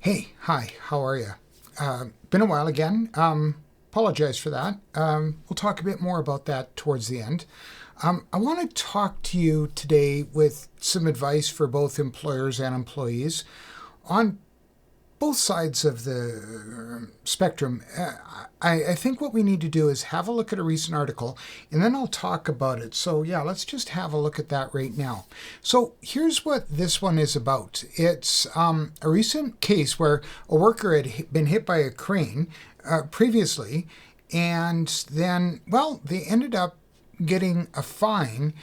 Hey, hi, how are you? Been a while again. Apologize for that. We'll talk a bit more about that towards the end. I want to talk to you today with some advice for both employers and employees on both sides of the spectrum. I think what we need to do is have a look at a recent article and then I'll talk about it. So yeah, let's just have a look at that right now. So here's what this one is about. It's a recent case where a worker had been hit by a crane previously, and then, well, they ended up getting a fine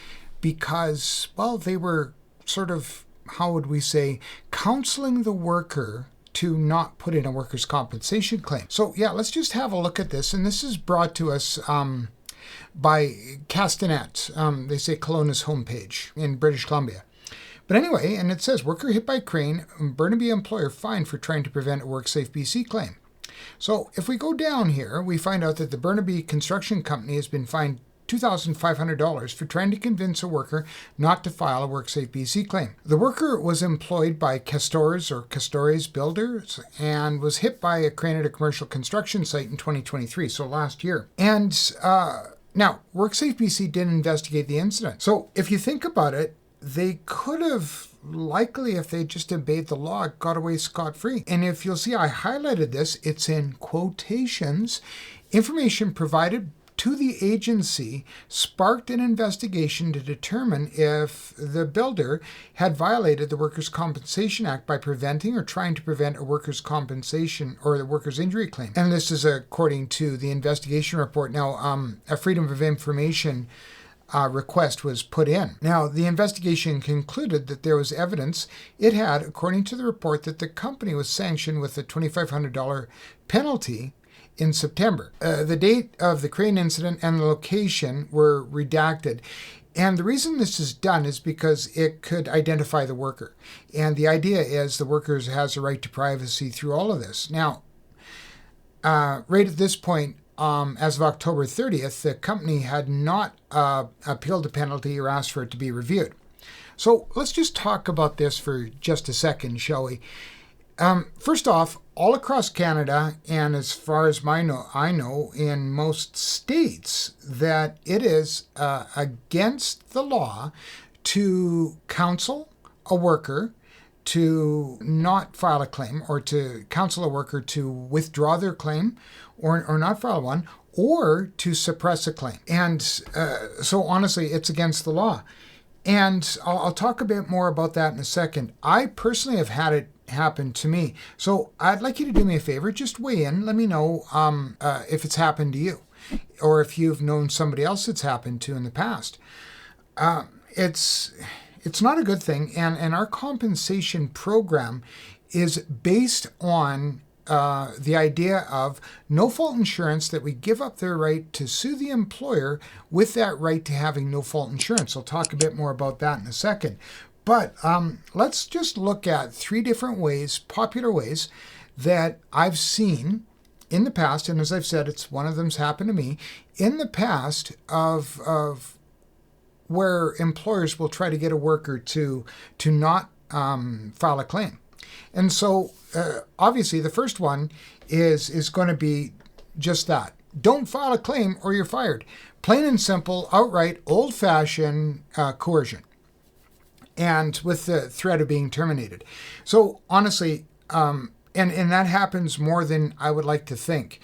because, well, they were sort of, how would we say, counseling the worker to not put in a workers' compensation claim. So yeah, let's just have a look at this. And this is brought to us by Castanet. They say Kelowna's homepage in British Columbia. But anyway, and it says, worker hit by crane, Burnaby employer fined for trying to prevent a WorkSafe BC claim. So if we go down here, we find out that the Burnaby Construction Company has been fined $2,500 for trying to convince a worker not to file a WorkSafe BC claim. The worker was employed by Castores Builders and was hit by a crane at a commercial construction site in 2023, so last year. And now, WorkSafe BC didn't investigate the incident. So if you think about it, they could have likely, if they just obeyed the law, got away scot-free. And if you'll see, I highlighted this, it's in quotations. Information provided to the agency sparked an investigation to determine if the builder had violated the Workers' Compensation Act by preventing or trying to prevent a workers' compensation or the workers' injury claim. And this is according to the investigation report. Now, a Freedom of Information request was put in. Now, the investigation concluded that there was evidence it had, according to the report, that the company was sanctioned with a $2,500 penalty in September. The date of the crane incident and the location were redacted. And the reason this is done is because it could identify the worker. And the idea is the worker has a right to privacy through all of this. Now, right at this point, as of October 30th, the company had not appealed the penalty or asked for it to be reviewed. So let's just talk about this for just a second, shall we? First off, all across Canada, and as far as I know, in most states, that it is against the law to counsel a worker to not file a claim, or to counsel a worker to withdraw their claim or not file one, or to suppress a claim. And so honestly, it's against the law. And I'll talk a bit more about that in a second. I personally have had it happen to me. So I'd like you to do me a favor, just weigh in, let me know if it's happened to you, or if you've known somebody else it's happened to in the past. It's not a good thing, and our compensation program is based on the idea of no-fault insurance, that we give up their right to sue the employer with that right to having no-fault insurance. I'll talk a bit more about that in a second. But let's just look at three different ways, popular ways, that I've seen in the past, and as I've said, it's one of them's happened to me, in the past of where employers will try to get a worker to not file a claim. And so obviously the first one is going to be just that. Don't file a claim or you're fired. Plain and simple, outright, old-fashioned coercion, and with the threat of being terminated. So honestly, and that happens more than I would like to think.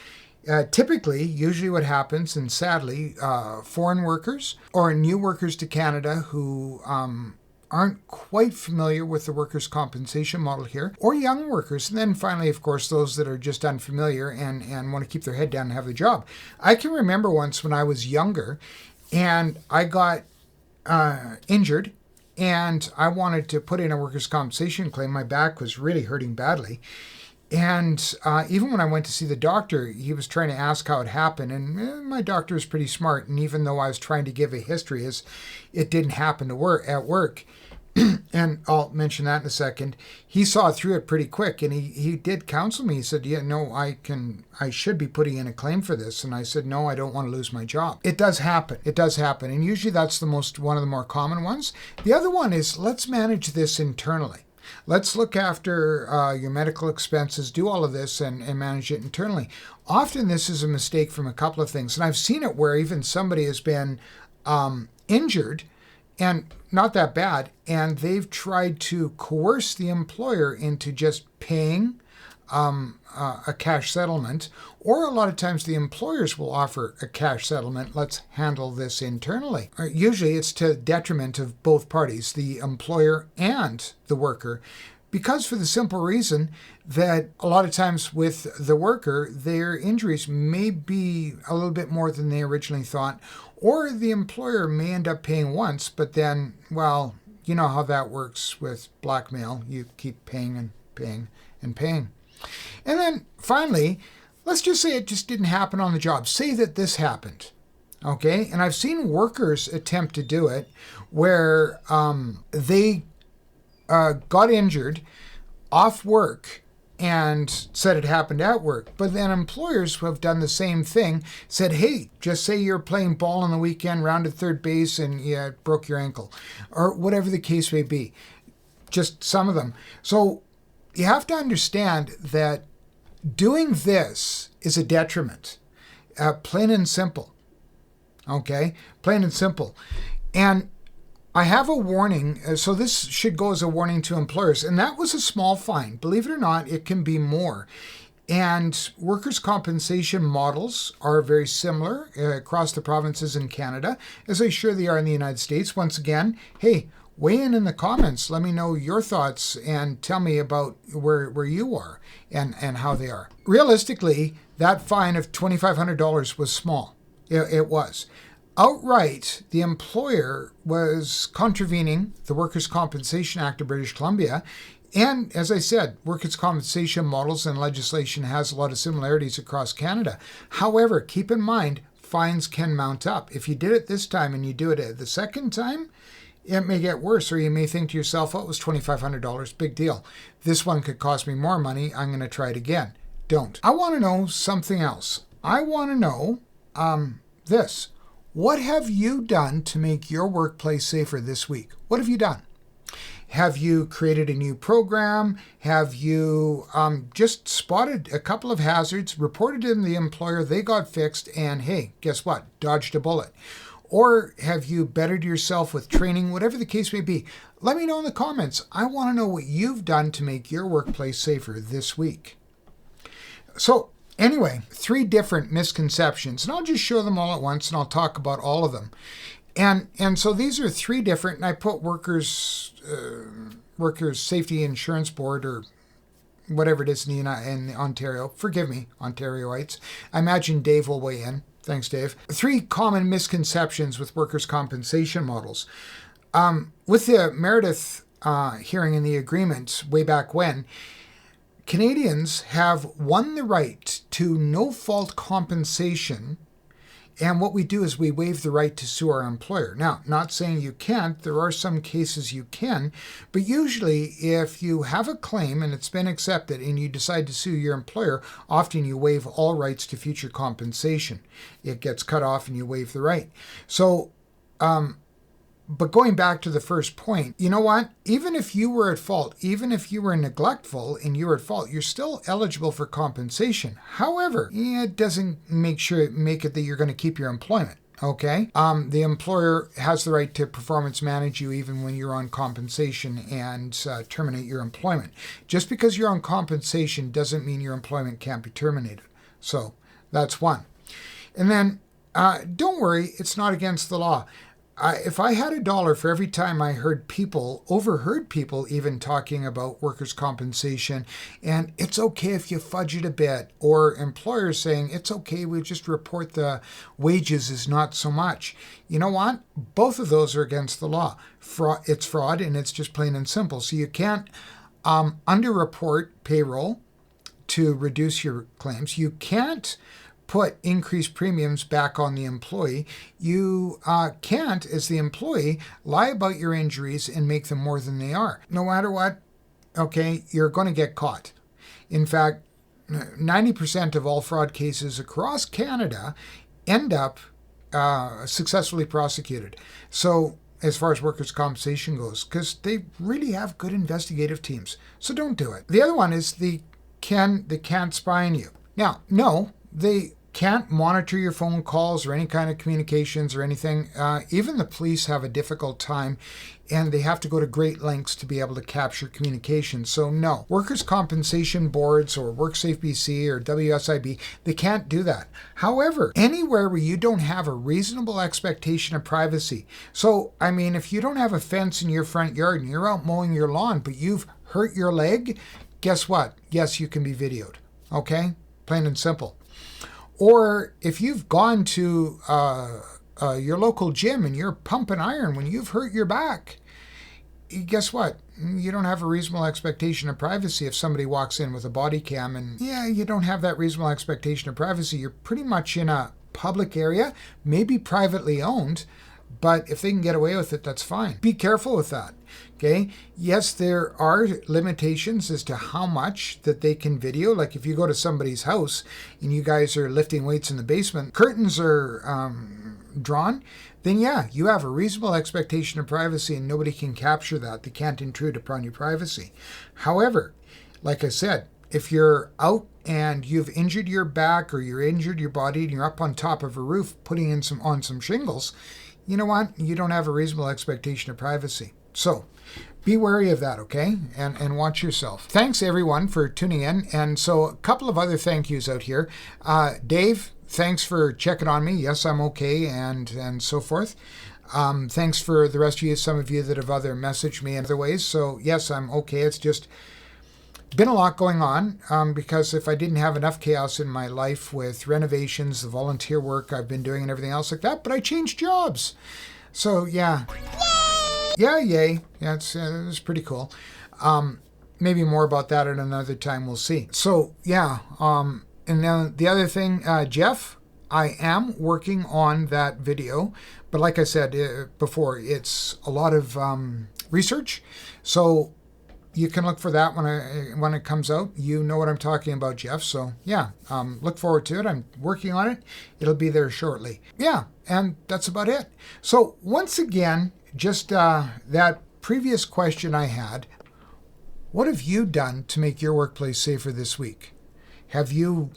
Typically, usually what happens, and sadly, foreign workers or new workers to Canada who aren't quite familiar with the workers' compensation model here, or young workers, and then finally, of course, those that are just unfamiliar and want to keep their head down and have a job. I can remember once when I was younger and I got injured, and I wanted to put in a workers' compensation claim. My back was really hurting badly. And even when I went to see the doctor, he was trying to ask how it happened. And my doctor was pretty smart. And even though I was trying to give a history as it didn't happen at work, and I'll mention that in a second, he saw through it pretty quick. And he did counsel me. He said, yeah, no, I should be putting in a claim for this. And I said, no, I don't want to lose my job. It does happen. It does happen. And usually that's one of the more common ones. The other one is, let's manage this internally. Let's look after your medical expenses, do all of this and manage it internally. Often this is a mistake from a couple of things. And I've seen it where even somebody has been injured and not that bad, and they've tried to coerce the employer into just paying a cash settlement, or a lot of times the employers will offer a cash settlement. Let's handle this internally. Usually it's to the detriment of both parties, the employer and the worker, because for the simple reason that a lot of times with the worker, their injuries may be a little bit more than they originally thought, or the employer may end up paying once, but then, well, you know how that works with blackmail. You keep paying and paying and paying. And then finally, let's just say it just didn't happen on the job. Say that this happened, okay? And I've seen workers attempt to do it where they got injured off work and said it happened at work. But then employers who have done the same thing said, hey, just say you're playing ball on the weekend, rounded third base, and you broke your ankle, or whatever the case may be. Just some of them. So you have to understand that doing this is a detriment, plain and simple. Okay? Plain and simple. And I have a warning, so this should go as a warning to employers, and that was a small fine. Believe it or not, it can be more. And workers' compensation models are very similar across the provinces in Canada, as I'm sure they are in the United States. Once again, hey, weigh in the comments. Let me know your thoughts and tell me about where you are and how they are. Realistically, that fine of $2,500 was small. It was. Outright, the employer was contravening the Workers' Compensation Act of British Columbia. And as I said, workers' compensation models and legislation has a lot of similarities across Canada. However, keep in mind, fines can mount up. If you did it this time and you do it the second time, it may get worse, or you may think to yourself, oh, it was $2,500, big deal. This one could cost me more money. I'm going to try it again. Don't. I want to know something else. I want to know this. What have you done to make your workplace safer this week? What have you done? Have you created a new program? Have you just spotted a couple of hazards, reported in the employer, they got fixed, and hey, guess what? Dodged a bullet. Or have you bettered yourself with training, whatever the case may be? Let me know in the comments. I want to know what you've done to make your workplace safer this week. So anyway, 3 different misconceptions, and I'll just show them all at once, and I'll talk about all of them. And so these are 3 different, and I put Workers' Safety Insurance Board, or whatever it is in Ontario. Forgive me, Ontarioites. I imagine Dave will weigh in. Thanks, Dave. 3 common misconceptions with workers' compensation models. With the Meredith hearing in the agreement way back when, Canadians have won the right to no-fault compensation, and what we do is we waive the right to sue our employer. Now, not saying you can't, there are some cases you can, but usually if you have a claim and it's been accepted and you decide to sue your employer, often you waive all rights to future compensation. It gets cut off and you waive the right. So, but going back to the first point, you know what? Even if you were at fault, even if you were neglectful and you were at fault, you're still eligible for compensation. However, it doesn't make it that you're going to keep your employment. Okay? The employer has the right to performance manage you even when you're on compensation and terminate your employment. Just because you're on compensation doesn't mean your employment can't be terminated. So that's one. And then don't worry, it's not against the law. If I had $1 for every time I overheard people even talking about workers' compensation, and it's okay if you fudge it a bit, or employers saying, it's okay, we just report the wages is not so much. You know what? Both of those are against the law. It's fraud, and it's just plain and simple. So you can't underreport payroll to reduce your claims. You can't put increased premiums back on the employee. You can't, as the employee, lie about your injuries and make them more than they are. No matter what, okay, you're going to get caught. In fact, 90% of all fraud cases across Canada end up successfully prosecuted. So as far as workers' compensation goes, because they really have good investigative teams. So don't do it. The other one is they can't spy on you. Now, no, they can't monitor your phone calls or any kind of communications or anything. Even the police have a difficult time, and they have to go to great lengths to be able to capture communications. So no, workers' compensation boards or WorkSafe BC or WSIB, they can't do that. However, anywhere where you don't have a reasonable expectation of privacy. So, I mean, if you don't have a fence in your front yard and you're out mowing your lawn, but you've hurt your leg, guess what? Yes, you can be videoed. Okay? Plain and simple. Or if you've gone to your local gym and you're pumping iron when you've hurt your back, guess what? You don't have a reasonable expectation of privacy if somebody walks in with a body cam, and you don't have that reasonable expectation of privacy. You're pretty much in a public area, maybe privately owned, but if they can get away with it, that's fine. Be careful with that. Okay. Yes, there are limitations as to how much that they can video. Like if you go to somebody's house and you guys are lifting weights in the basement, curtains are drawn, then you have a reasonable expectation of privacy and nobody can capture that. They can't intrude upon your privacy. However, like I said, if you're out and you've injured your back or you're injured your body and you're up on top of a roof putting in on some shingles, you know what? You don't have a reasonable expectation of privacy. So be wary of that, okay? And watch yourself. Thanks, everyone, for tuning in. And so a couple of other thank yous out here. Dave, thanks for checking on me. Yes, I'm okay, and so forth. Thanks for the rest of you, some of you that have other messaged me in other ways. So, yes, I'm okay. It's just been a lot going on because if I didn't have enough chaos in my life with renovations, the volunteer work I've been doing and everything else like that, but I changed jobs. So, yeah. Yay. Yeah, it's pretty cool. Maybe more about that at another time. We'll see. So, yeah. And then the other thing, Jeff, I am working on that video. But like I said before, it's a lot of research. So you can look for that when it comes out. You know what I'm talking about, Jeff. So, yeah, look forward to it. I'm working on it. It'll be there shortly. Yeah, and that's about it. So, once again, just that previous question I had, what have you done to make your workplace safer this week? Have you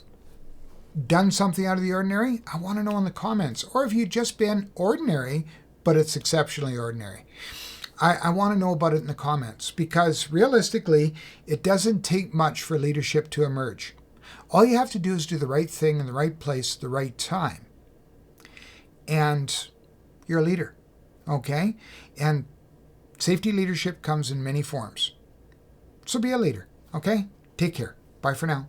done something out of the ordinary? I want to know in the comments. Or have you just been ordinary, but it's exceptionally ordinary? I want to know about it in the comments, because realistically, it doesn't take much for leadership to emerge. All you have to do is do the right thing in the right place at the right time. And you're a leader, okay? And safety leadership comes in many forms. So be a leader, okay? Take care. Bye for now.